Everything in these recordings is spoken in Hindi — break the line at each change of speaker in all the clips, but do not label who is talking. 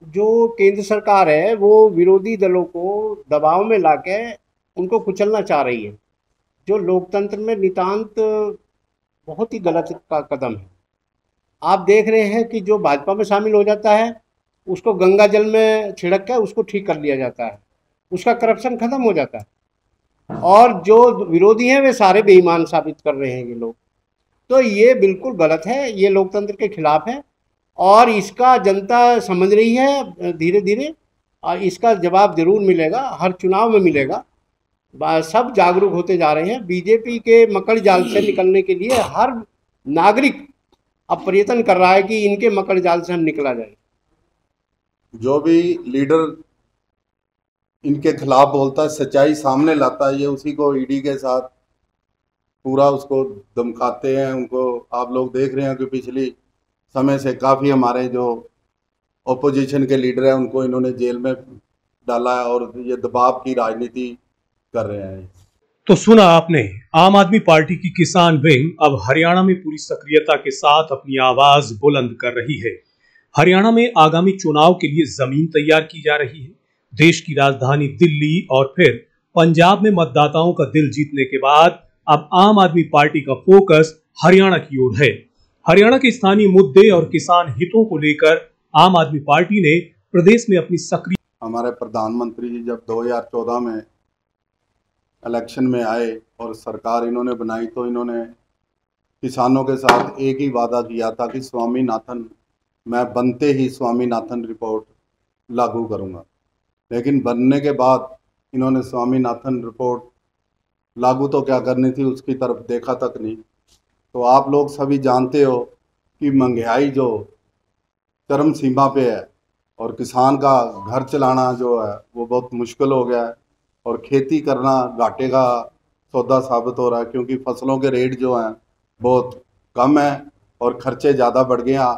जो केंद्र सरकार है वो विरोधी दलों को दबाव में लाके उनको कुचलना चाह रही है, जो लोकतंत्र में नितांत बहुत ही गलत का कदम है। आप देख रहे हैं कि जो भाजपा में शामिल हो जाता है उसको गंगा जल में छिड़क कर उसको ठीक कर लिया जाता है, उसका करप्शन खत्म हो जाता है। और जो विरोधी हैं वे सारे बेईमान साबित कर रहे हैं ये लोग। तो ये बिल्कुल गलत है, ये लोकतंत्र के खिलाफ है और इसका जनता समझ रही है धीरे धीरे। और इसका जवाब जरूर मिलेगा, हर चुनाव में मिलेगा। सब जागरूक होते जा रहे हैं। बीजेपी के मकड़ जाल से निकलने के लिए हर नागरिक अब प्रयत्न कर रहा है कि इनके मकड़ जाल से हम निकला जाए।
जो भी लीडर इनके खिलाफ बोलता है, सच्चाई सामने लाता है, ये उसी को ईडी के साथ पूरा उसको धमकाते हैं। उनको आप लोग देख रहे हैं कि पिछली समय से काफ़ी हमारे जो ओपोजिशन के लीडर हैं उनको इन्होंने जेल में डाला है और ये दबाव की राजनीति कर रहे हैं।
तो सुना आपने, आम आदमी पार्टी की किसान विंग अब हरियाणा में पूरी सक्रियता के साथ अपनी आवाज बुलंद कर रही है। हरियाणा में आगामी चुनाव के लिए जमीन तैयार की जा रही है। देश की राजधानी दिल्ली और फिर पंजाब में मतदाताओं का दिल जीतने के बाद अब आम आदमी पार्टी का फोकस हरियाणा की ओर है। हरियाणा के स्थानीय मुद्दे और किसान हितों को लेकर आम आदमी पार्टी ने प्रदेश में अपनी सक्रिय
हमारे प्रधानमंत्री जी जब 2014 में इलेक्शन में आए और सरकार इन्होंने बनाई तो इन्होंने किसानों के साथ एक ही वादा किया था कि स्वामीनाथन, मैं बनते ही स्वामीनाथन रिपोर्ट लागू करूंगा। लेकिन बनने के बाद इन्होंने स्वामीनाथन रिपोर्ट लागू तो क्या करनी थी उसकी तरफ देखा तक नहीं। तो आप लोग सभी जानते हो कि महंगाई जो चरम सीमा पे है और किसान का घर चलाना जो है वो बहुत मुश्किल हो गया है और खेती करना घाटे का सौदा साबित हो रहा है, क्योंकि फसलों के रेट जो हैं बहुत कम है और खर्चे ज़्यादा बढ़ गए हैं।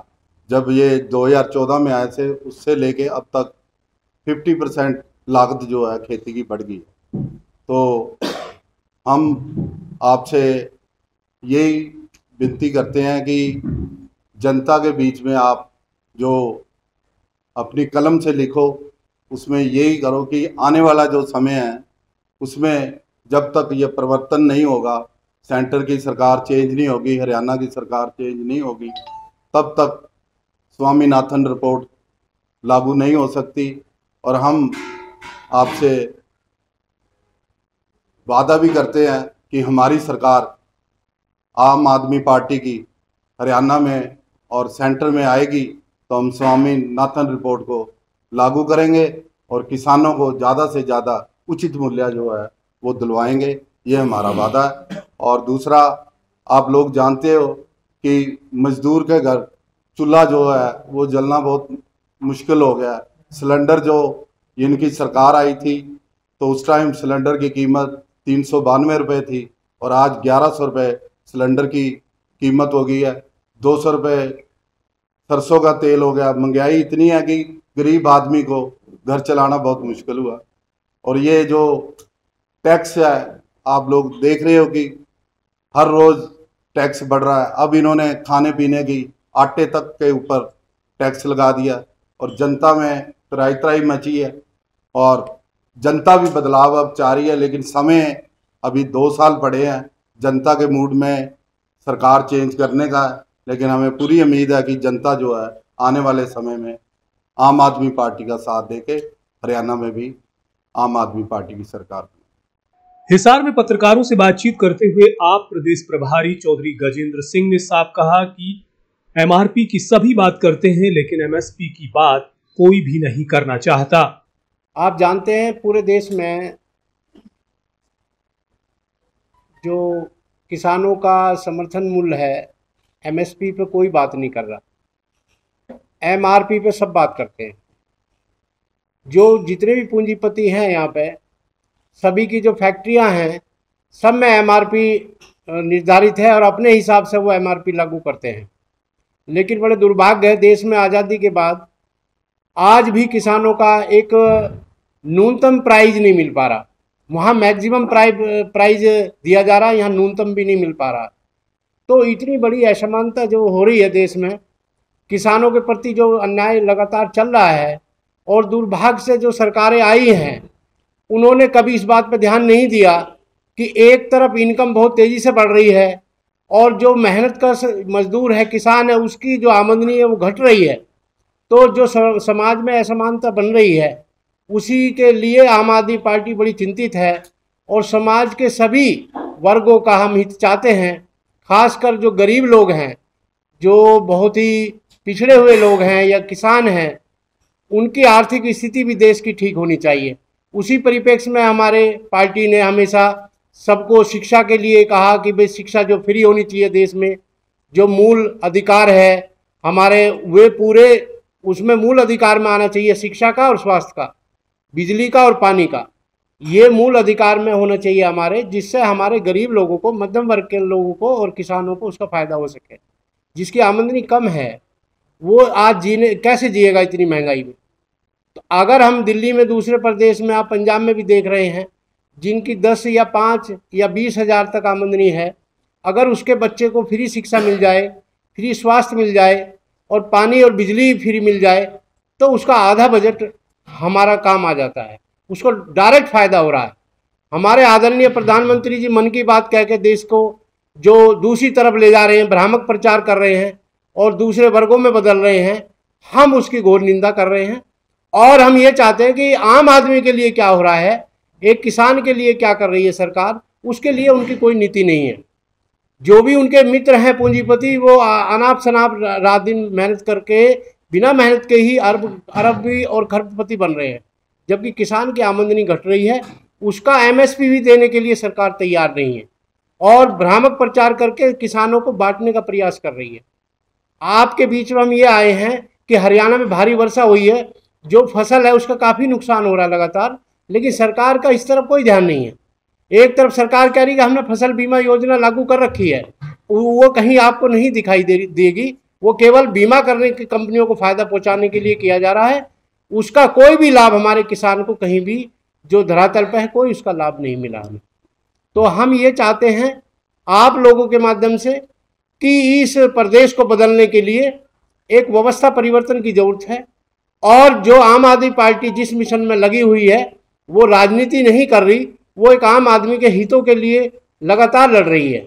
जब ये 2014 में आए थे उससे लेके अब तक 50% लागत जो है खेती की बढ़ गई है। तो हम आपसे यही विनती करते हैं कि जनता के बीच में आप जो अपनी कलम से लिखो उसमें यही करो कि आने वाला जो समय है उसमें जब तक ये परिवर्तन नहीं होगा, सेंटर की सरकार चेंज नहीं होगी, हरियाणा की सरकार चेंज नहीं होगी, तब तक स्वामीनाथन रिपोर्ट लागू नहीं हो सकती। और हम आपसे वादा भी करते हैं कि हमारी सरकार आम आदमी पार्टी की हरियाणा में और सेंटर में आएगी तो हम स्वामीनाथन रिपोर्ट को लागू करेंगे और किसानों को ज़्यादा से ज़्यादा उचित मूल्य जो है वो दिलवाएंगे, ये हमारा वादा है। और दूसरा, आप लोग जानते हो कि मजदूर के घर चूल्हा जो है वो जलना बहुत मुश्किल हो गया है। सिलेंडर जो इनकी सरकार आई थी तो उस टाइम सिलेंडर की कीमत 392 थी और आज 1100 सिलेंडर की कीमत हो गई है। 200 रुपये सरसों का तेल हो गया। महंगाई इतनी है कि गरीब आदमी को घर चलाना बहुत मुश्किल हुआ। और ये जो टैक्स है आप लोग देख रहे हो कि हर रोज़ टैक्स बढ़ रहा है। अब इन्होंने खाने पीने की आटे तक के ऊपर टैक्स लगा दिया और जनता में त्राही त्राही मची है और जनता भी बदलाव अब चाह रही है। लेकिन समय अभी 2 साल पड़े हैं जनता के मूड में सरकार चेंज करने का है। लेकिन हमें पूरी उम्मीद है कि जनता जो है आने वाले समय में आम आदमी पार्टी का साथ देके हरियाणा में भी आम आदमी पार्टी की सरकार बने।
हिसार में पत्रकारों से बातचीत करते हुए आप प्रदेश प्रभारी चौधरी गजेंद्र सिंह ने साफ कहा कि एमआरपी की सभी बात करते हैं लेकिन एमएसपी की बात कोई भी नहीं करना चाहता।
आप जानते हैं पूरे देश में जो किसानों का समर्थन मूल्य है एमएसपी पे कोई बात नहीं कर रहा, एमआरपी पे सब बात करते हैं। जो जितने भी पूंजीपति हैं यहाँ पे, सभी की जो फैक्ट्रियाँ हैं सब में एमआरपी निर्धारित है और अपने हिसाब से वो एमआरपी लागू करते हैं। लेकिन बड़े दुर्भाग्य है, देश में आज़ादी के बाद आज भी किसानों का एक न्यूनतम प्राइस नहीं मिल पा रहा। वहाँ मैक्सिमम प्राइस दिया जा रहा है, यहाँ न्यूनतम भी नहीं मिल पा रहा। तो इतनी बड़ी असमानता जो हो रही है देश में, किसानों के प्रति जो अन्याय लगातार चल रहा है, और दुर्भाग्य से जो सरकारें आई हैं उन्होंने कभी इस बात पर ध्यान नहीं दिया कि एक तरफ इनकम बहुत तेज़ी से बढ़ रही है और जो मेहनत का मजदूर है, किसान है, उसकी जो आमदनी है वो घट रही है। तो जो समाज में असमानता बन रही है उसी के लिए आम आदमी पार्टी बड़ी चिंतित है और समाज के सभी वर्गों का हम हित चाहते हैं। खासकर जो गरीब लोग हैं, जो बहुत ही पिछड़े हुए लोग हैं या किसान हैं, उनकी आर्थिक स्थिति भी देश की ठीक होनी चाहिए। उसी परिप्रेक्ष्य में हमारे पार्टी ने हमेशा सबको शिक्षा के लिए कहा कि भाई शिक्षा जो फ्री होनी चाहिए देश में, जो मूल अधिकार है हमारे वे पूरे उसमें मूल अधिकार में आना चाहिए, शिक्षा का और स्वास्थ्य का, बिजली का और पानी का, ये मूल अधिकार में होना चाहिए हमारे, जिससे हमारे गरीब लोगों को, मध्यम वर्ग के लोगों को और किसानों को उसका फ़ायदा हो सके। जिसकी आमदनी कम है वो आज कैसे जिएगा इतनी महंगाई में। तो अगर हम दिल्ली में, दूसरे प्रदेश में, आप पंजाब में भी देख रहे हैं, जिनकी 10 या 5 या 20 हज़ार तक आमदनी है, अगर उसके बच्चे को फ्री शिक्षा मिल जाए, फ्री स्वास्थ्य मिल जाए और पानी और बिजली फ्री मिल जाए तो उसका आधा बजट हमारा काम आ जाता है, उसको डायरेक्ट फ़ायदा हो रहा है। हमारे आदरणीय प्रधानमंत्री जी मन की बात कह के देश को जो दूसरी तरफ ले जा रहे हैं, भ्रामक प्रचार कर रहे हैं और दूसरे वर्गों में बदल रहे हैं, हम उसकी घोर निंदा कर रहे हैं। और हम ये चाहते हैं कि आम आदमी के लिए क्या हो रहा है, एक किसान के लिए क्या कर रही है सरकार, उसके लिए उनकी कोई नीति नहीं है। जो भी उनके मित्र हैं पूंजीपति, वो अनाप शनाप रात दिन मेहनत करके, बिना मेहनत के ही अरबी और खरबपति बन रहे हैं, जबकि किसान की आमदनी घट रही है। उसका एमएसपी भी देने के लिए सरकार तैयार नहीं है और भ्रामक प्रचार करके किसानों को बांटने का प्रयास कर रही है। आपके बीच में हम ये आए हैं कि हरियाणा में भारी वर्षा हुई है, जो फसल है उसका काफ़ी नुकसान हो रहा है लगातार, लेकिन सरकार का इस तरफ कोई ध्यान नहीं है। एक तरफ सरकार कह रही है कि हमने फसल बीमा योजना लागू कर रखी है, वो कहीं आपको नहीं दिखाई देगी। वो केवल बीमा करने की कंपनियों को फ़ायदा पहुंचाने के लिए किया जा रहा है, उसका कोई भी लाभ हमारे किसान को कहीं भी जो धरातल पर है कोई उसका लाभ नहीं मिला हमें। तो हम ये चाहते हैं आप लोगों के माध्यम से कि इस प्रदेश को बदलने के लिए एक व्यवस्था परिवर्तन की जरूरत है और जो आम आदमी पार्टी जिस मिशन में लगी हुई है वो राजनीति नहीं कर रही, वो एक आम आदमी के हितों के लिए लगातार लड़ रही है।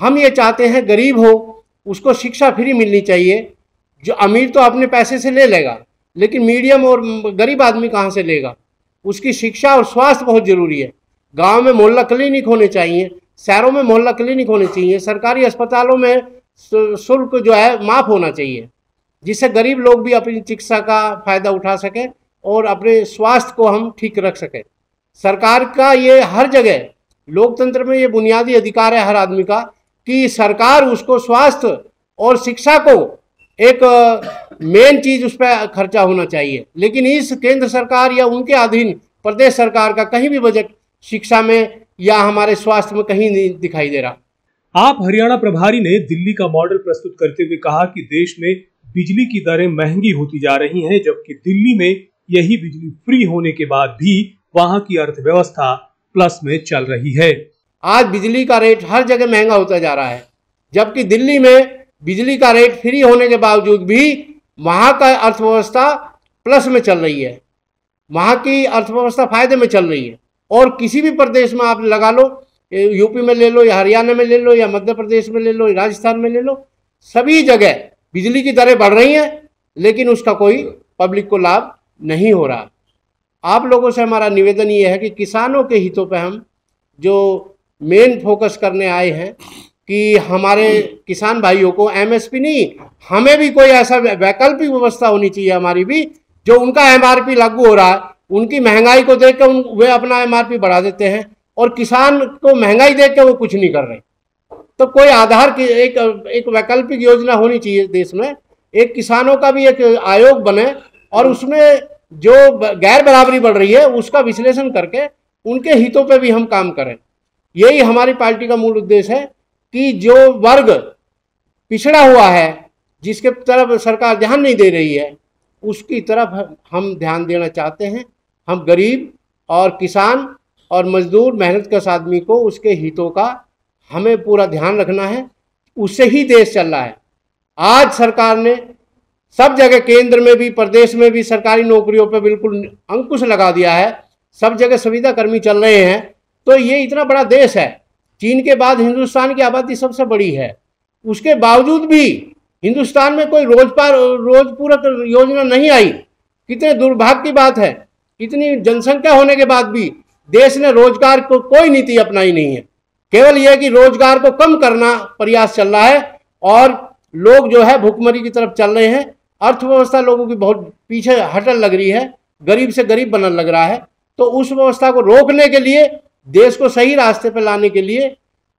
हम ये चाहते हैं गरीब हो उसको शिक्षा फ्री मिलनी चाहिए। जो अमीर तो अपने पैसे से ले लेगा, लेकिन मीडियम और गरीब आदमी कहाँ से लेगा। उसकी शिक्षा और स्वास्थ्य बहुत ज़रूरी है। गांव में मोहल्ला क्लिनिक होने चाहिए, शहरों में मोहल्ला क्लिनिक होने चाहिए, सरकारी अस्पतालों में शुल्क जो है माफ़ होना चाहिए, जिससे गरीब लोग भी अपनी चिकित्सा का फ़ायदा उठा सकें और अपने स्वास्थ्य को हम ठीक रख सकें। सरकार का ये हर जगह, लोकतंत्र में ये बुनियादी अधिकार है हर आदमी का कि सरकार उसको स्वास्थ्य और शिक्षा को एक मेन चीज़ उस पर खर्चा होना चाहिए। लेकिन इस केंद्र सरकार या उनके अधीन प्रदेश सरकार का कहीं भी बजट शिक्षा में या हमारे स्वास्थ्य में कहीं नहीं दिखाई दे रहा।
आप हरियाणा प्रभारी ने दिल्ली का मॉडल प्रस्तुत करते हुए कहा कि देश में बिजली की दरें महंगी होती जा रही हैं, जबकि दिल्ली में यही बिजली फ्री होने के बाद भी वहां की अर्थव्यवस्था प्लस में चल रही है।
आज बिजली का रेट हर जगह महंगा होता जा रहा है, जबकि दिल्ली में बिजली का रेट फ्री होने के बावजूद भी वहाँ का अर्थव्यवस्था प्लस में चल रही है, वहाँ की अर्थव्यवस्था फायदे में चल रही है। और किसी भी प्रदेश में आप लगा लो, यूपी में ले लो या हरियाणा में ले लो या मध्य प्रदेश में ले लो या राजस्थान में ले लो, सभी जगह बिजली की दरें बढ़ रही हैं, लेकिन उसका कोई पब्लिक को लाभ नहीं हो रहा। आप लोगों से हमारा निवेदन ये है कि किसानों के हितों पे हम जो मेन फोकस करने आए हैं कि हमारे किसान भाइयों को एमएसपी नहीं, हमें भी कोई ऐसा वैकल्पिक व्यवस्था होनी चाहिए हमारी भी, जो उनका एमआरपी लागू हो रहा है, उनकी महंगाई को देख कर वे अपना एमआरपी बढ़ा देते हैं और किसान को महंगाई देख के वो कुछ नहीं कर रहे। तो कोई आधार की एक वैकल्पिक योजना होनी चाहिए देश में, एक किसानों का भी एक आयोग बने और उसमें जो गैर बराबरी बढ़ रही है उसका विश्लेषण करके उनके हितों पे भी हम काम करें। यही हमारी पार्टी का मूल उद्देश्य है कि जो वर्ग पिछड़ा हुआ है, जिसके तरफ सरकार ध्यान नहीं दे रही है, उसकी तरफ हम ध्यान देना चाहते हैं। हम गरीब और किसान और मजदूर मेहनतकश आदमी को उसके हितों का हमें पूरा ध्यान रखना है, उससे ही देश चल रहा है। आज सरकार ने सब जगह केंद्र में भी प्रदेश में भी सरकारी नौकरियों पर बिल्कुल अंकुश लगा दिया है, सब जगह सुविधा कर्मी चल रहे हैं। तो ये इतना बड़ा देश है, चीन के बाद हिंदुस्तान की आबादी सबसे बड़ी है, उसके बावजूद भी हिंदुस्तान में कोई रोजपूरक योजना नहीं आई। कितने दुर्भाग्य की बात है, इतनी जनसंख्या होने के बाद भी देश ने रोजगार को कोई नीति अपनाई नहीं है। केवल यह कि रोजगार को कम करना प्रयास चल रहा है और लोग जो है भुखमरी की तरफ चल रहे हैं। अर्थव्यवस्था लोगों की बहुत पीछे हटने लग रही है, गरीब से गरीब बनने लग रहा है। तो उस व्यवस्था को रोकने के लिए, देश को सही रास्ते पर लाने के लिए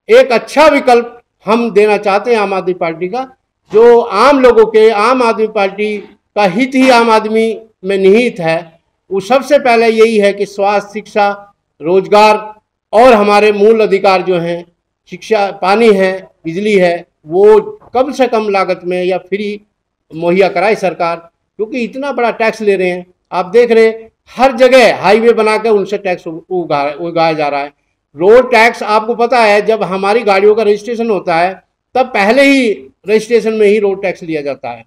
एक अच्छा विकल्प हम देना चाहते हैं आम आदमी पार्टी का, जो आम लोगों के, आम आदमी पार्टी का हित ही आम आदमी में निहित है। वो सबसे पहले यही है कि स्वास्थ्य, शिक्षा, रोजगार और हमारे मूल अधिकार जो हैं, शिक्षा, पानी है, बिजली है, वो कम से कम लागत में या फ्री मुहैया कराए सरकार। क्योंकि इतना बड़ा टैक्स ले रहे हैं, आप देख रहे हैं हर जगह हाईवे बना के उनसे टैक्स उगाया जा रहा है। रोड टैक्स, आपको पता है जब हमारी गाड़ियों का रजिस्ट्रेशन होता है तब पहले ही रजिस्ट्रेशन में ही रोड टैक्स लिया जाता है।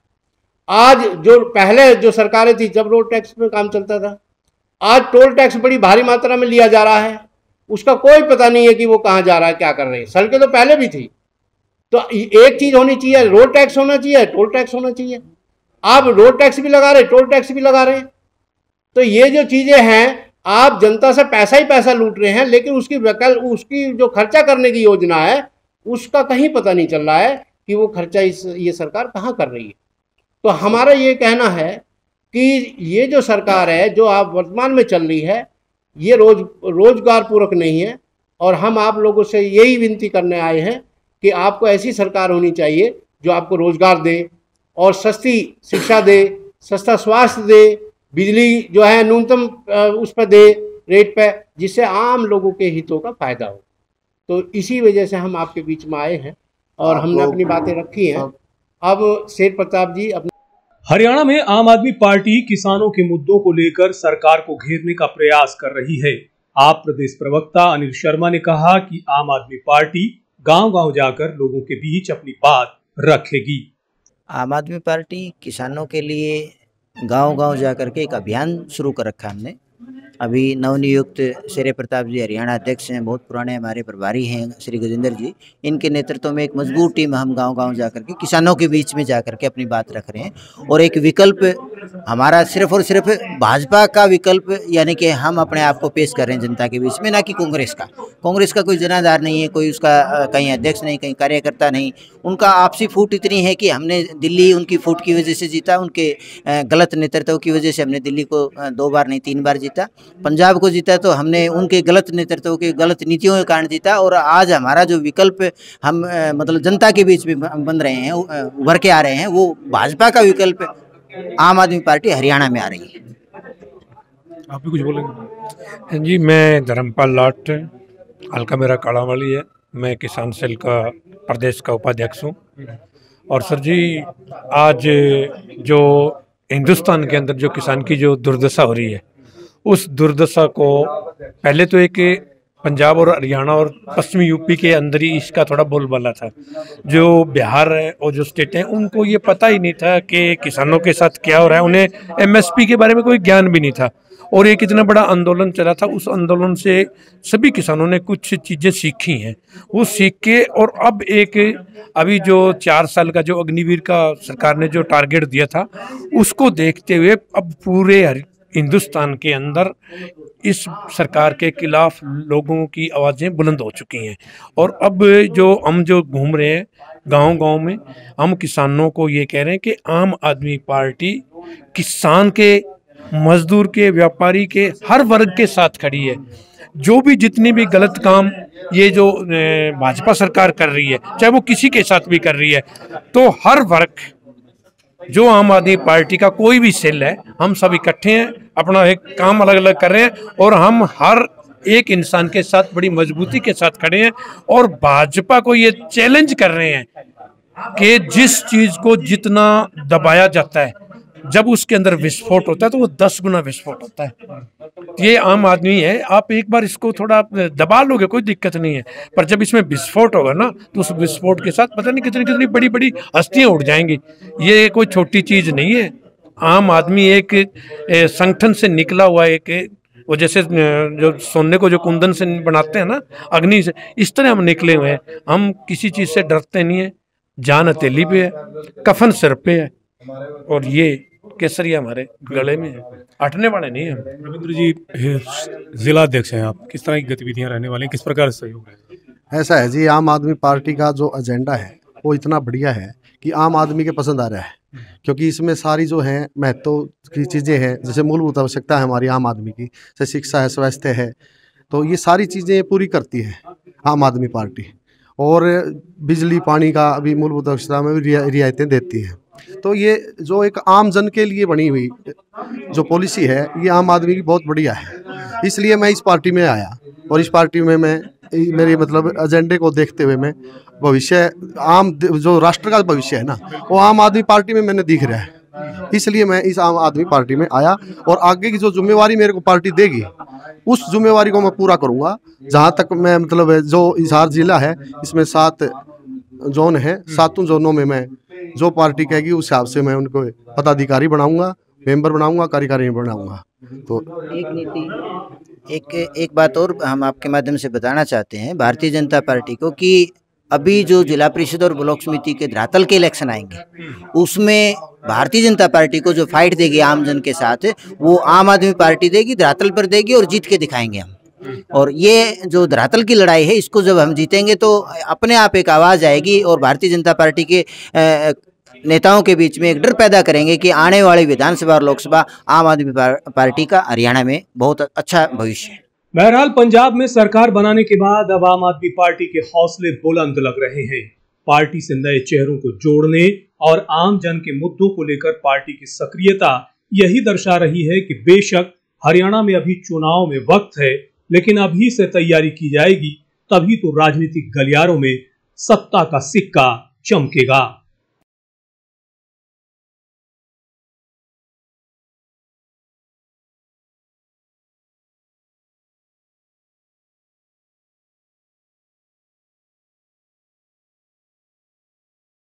आज जो पहले जो सरकारें थी जब रोड टैक्स में काम चलता था, आज टोल टैक्स बड़ी भारी मात्रा में लिया जा रहा है, उसका कोई पता नहीं है कि वो कहाँ जा रहा है, क्या कर रहे हैं। सड़कें तो पहले भी थी। तो एक चीज होनी चाहिए, रोड टैक्स होना चाहिए, टोल टैक्स होना चाहिए। आप रोड टैक्स भी लगा रहे, टोल टैक्स भी लगा रहे हैं। तो ये जो चीजें हैं, आप जनता से पैसा ही पैसा लूट रहे हैं, लेकिन उसकी जो खर्चा करने की योजना है उसका कहीं पता नहीं चल रहा है कि वो खर्चा ये सरकार कहाँ कर रही है। तो हमारा ये कहना है कि ये जो सरकार है जो आप वर्तमान में चल रही है, ये रोजगार पूरक नहीं है। और हम आप लोगों से यही विनती करने आए हैं कि आपको ऐसी सरकार होनी चाहिए जो आपको रोजगार दे और सस्ती शिक्षा दे, सस्ता स्वास्थ्य दे, बिजली जो है न्यूनतम उस पर दे रेट पे, जिससे आम लोगों के हितों का फायदा हो। तो इसी वजह से हम आपके बीच में आए हैं और हमने अपनी बातें रखी हैं। अब शेर प्रताप जी अपने।
हरियाणा में आम आदमी पार्टी किसानों के मुद्दों को लेकर सरकार को घेरने का प्रयास कर रही है। आप प्रदेश प्रवक्ता अनिल शर्मा ने कहा कि आम आदमी पार्टी गांव-गांव जाकर लोगों के बीच अपनी बात रखेगी।
आम आदमी पार्टी किसानों के लिए गांव-गांव जाकर के एक अभियान शुरू कर रखा हमने। अभी नवनियुक्त शेर प्रताप जी हरियाणा अध्यक्ष हैं, बहुत पुराने हमारे प्रभारी हैं श्री गजेंद्र जी, इनके नेतृत्व में एक मजबूत टीम हम गांव-गांव जाकर के किसानों के बीच में जाकर के अपनी बात रख रहे हैं। और एक विकल्प हमारा सिर्फ और सिर्फ भाजपा का विकल्प, यानी कि हम अपने आप को पेश कर रहे हैं जनता के बीच में, ना कि कांग्रेस का। कांग्रेस का कोई जनाधार नहीं है, कोई उसका कहीं अध्यक्ष नहीं, कहीं कार्यकर्ता नहीं। उनका आपसी फूट इतनी है कि हमने दिल्ली उनकी फूट की वजह से जीता, उनके गलत नेतृत्व की वजह से हमने दिल्ली को 2 बार नहीं 3 बार जीता। पंजाब को जीता तो हमने उनके गलत नेतृत्व के गलत नीतियों के कारण जीता। और आज हमारा जो विकल्प हम मतलब जनता के बीच में बन रहे हैं, उभर के आ रहे हैं, वो भाजपा का विकल्प आम आदमी पार्टी हरियाणा में आ रही है।
आप भी कुछ बोलेंगे? जी, मैं धर्मपाल लाट, हल्का मेरा काड़ावाली है, मैं किसान सेल का प्रदेश का उपाध्यक्ष हूँ। और सर जी, आज जो हिंदुस्तान के अंदर जो किसान की जो दुर्दशा हो रही है, उस दुर्दशा को पहले तो एक पंजाब और हरियाणा और पश्चिमी यूपी के अंदर ही इसका थोड़ा बोलबाला था। जो बिहार है और जो स्टेट हैं, उनको ये पता ही नहीं था कि किसानों के साथ क्या हो रहा है। उन्हें एमएसपी के बारे में कोई ज्ञान भी नहीं था। और एक इतना बड़ा आंदोलन चला था, उस आंदोलन से सभी किसानों ने कुछ चीज़ें सीखी हैं। वो सीख के और अब अभी जो 4 साल का जो अग्निवीर का सरकार ने जो टारगेट दिया था, उसको देखते हुए अब पूरे हिंदुस्तान के अंदर इस सरकार के खिलाफ लोगों की आवाज़ें बुलंद हो चुकी हैं। और अब हम जो घूम रहे हैं गांव-गांव में, हम किसानों को ये कह रहे हैं कि आम आदमी पार्टी किसान के, मजदूर के, व्यापारी के, हर वर्ग के साथ खड़ी है। जो भी जितनी भी गलत काम ये जो भाजपा सरकार कर रही है, चाहे वो किसी के साथ भी कर रही है, तो हर वर्ग जो आम आदमी पार्टी का कोई भी सेल है, हम सब इकट्ठे हैं, अपना एक काम अलग अलग कर रहे हैं और हम हर एक इंसान के साथ बड़ी मजबूती के साथ खड़े हैं। और भाजपा को ये चैलेंज कर रहे हैं कि जिस चीज़ को जितना दबाया जाता है, जब उसके अंदर विस्फोट होता है तो वो 10 गुना विस्फोट होता है। ये आम आदमी है, आप एक बार इसको थोड़ा दबा लोगे कोई दिक्कत नहीं है, पर जब इसमें विस्फोट होगा ना तो उस विस्फोट के साथ पता नहीं कितनी कितनी बड़ी बड़ी हस्तियां उड़ जाएंगी। ये कोई छोटी चीज़ नहीं है। आम आदमी एक संगठन से निकला हुआ एक, वो जैसे जो सोने को जो कुंदन से बनाते हैं ना, अग्नि से, इस तरह हम निकले हुए हैं। हम किसी चीज़ से डरते नहीं है। जान हथेली पे है, कफन सिर पे है, और ये केसरिया हमारे गले में है, हटने वाले नहीं है।
रविंद्र जी जिला अध्यक्ष हैं आप, किस तरह की गतिविधियां रहने वाली हैं, किस प्रकार से सहयोग है?
ऐसा है जी, आम आदमी पार्टी का जो एजेंडा है वो इतना बढ़िया है कि आम आदमी के पसंद आ रहा है, क्योंकि इसमें सारी जो हैं महत्व की चीज़ें हैं, जैसे मूलभूत आवश्यकता है हमारी आम आदमी की, जैसे शिक्षा है, स्वास्थ्य है, तो ये सारी चीज़ें पूरी करती है आम आदमी पार्टी। और बिजली पानी का भी मूलभूत आवश्यकता में भी रियायतें देती है। तो ये जो एक आम जन के लिए बनी हुई जो पॉलिसी है, ये आम आदमी की बहुत बढ़िया है। इसलिए मैं इस पार्टी में आया, और इस पार्टी में मैं मेरे मतलब एजेंडे को देखते हुए मैं भविष्य आम जो राष्ट्र का भविष्य है ना, वो आम आदमी पार्टी में मैंने दिख रहा है। इसलिए मैं इस आम आदमी पार्टी में आया, और आगे की जो जिम्मेवारी मेरे को पार्टी देगी उस जिम्मेवारी को मैं पूरा करूंगा। जहां तक मैं मतलब जो हिसार जिला है, इसमें 7 जोन है, 7 जोनों में मैं जो पार्टी कहेगी उस हिसाब से मैं उनको पदाधिकारी बनाऊंगा, मेंबर बनाऊंगा, कार्यकारी बनाऊंगा। तो
एक बात और हम आपके माध्यम से बताना चाहते हैं भारतीय जनता पार्टी को कि अभी जो जिला परिषद और ब्लॉक समिति के धरातल के इलेक्शन आएंगे, उसमें भारतीय जनता पार्टी को जो फाइट देगी आम जन के साथ, वो आम आदमी पार्टी देगी, धरातल पर देगी, और जीत के दिखाएंगे हम। और ये जो धरातल की लड़ाई है, इसको जब हम जीतेंगे तो अपने आप एक आवाज़ आएगी, और भारतीय जनता पार्टी के नेताओं के बीच में एक डर पैदा करेंगे कि आने वाली विधानसभा और लोकसभा आम आदमी पार्टी का हरियाणा में बहुत अच्छा भविष्य है।
बहरहाल पंजाब में सरकार बनाने के बाद अब आम आदमी पार्टी के हौसले बुलंद लग रहे हैं। पार्टी से नए चेहरों को जोड़ने और आम जन के मुद्दों को लेकर पार्टी की सक्रियता यही दर्शा रही है कि बेशक हरियाणा में अभी चुनाव में वक्त है, लेकिन अभी से तैयारी की जाएगी, तभी तो राजनीतिक गलियारों में सत्ता का सिक्का चमकेगा।